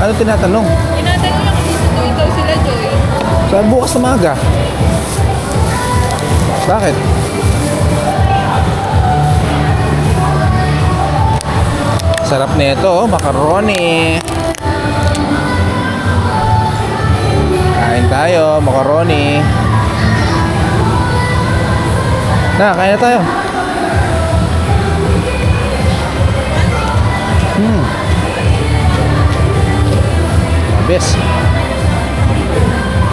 Ano tinatanong? Tinatanong lang kung susunduin daw sila, Joy. Saan bukas na maga? Bakit? Sarap nito, oh, macaroni. Kain tayo, macaroni. Na, kain na tayo. Mabes.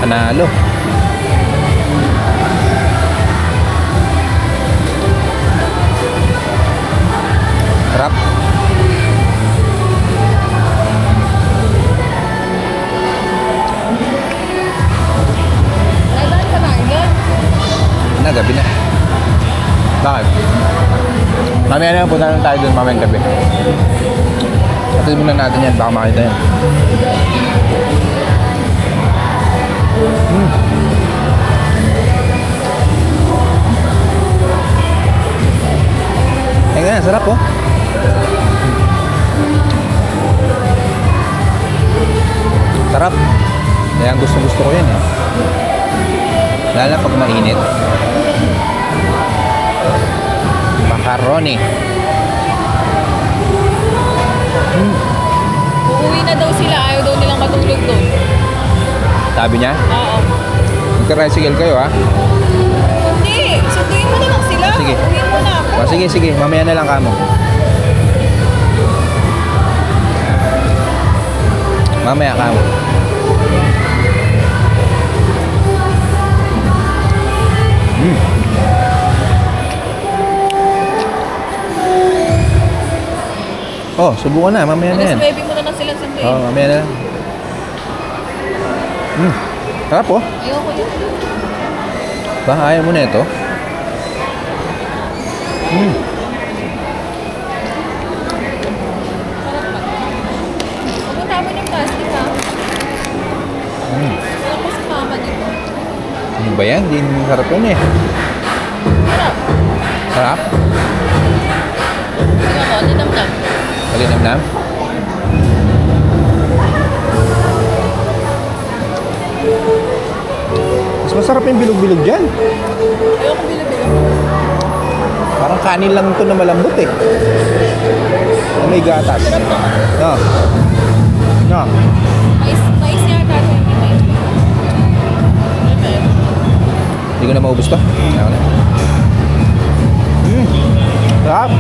Panalo. Sarap. Kailan ka na yan? Na, gabi na. Bakit? Mamaya na punta lang tayo dun mamayang gabi. Atid muna natin yan, baka makita yan. Ay nga, sarap oh. Sarap. Kaya gusto ko yan eh. Lalo na pag mainit. Macaroni. Uuwi na daw sila. Ayaw daw nilang matulog doon. Sabi niya, Oo. magka-tricycle kayo ha. Hindi. Sunduin mo na lang sila. Sige. Uwi mo na ako. O, sige, mamaya na lang kamo. Mamaya kamo. Oh, subukan na, mamaya na yan. Alas 9 mo na lang silang sunduin. Oh, mamaya na lang. Sarap oh. Ayoko yun. Baka ayaw mo na ito. Pupunta mo ng plastic ha. Wala ko si mama dito. Ano ba yan? Hindi sarap yun eh. Sarap. Sarap? Tingnan ko, ninamnam. Malinamnam? Mas masarap yung bilog-bilog dyan. Ayoko bilo-bilo. Parang kanin lang ito na malambot eh. Na may gatas. Sarap naman. No. No. Mais yata ito yung kita. Hindi ko na maubos to. Ayaw na. Sarap.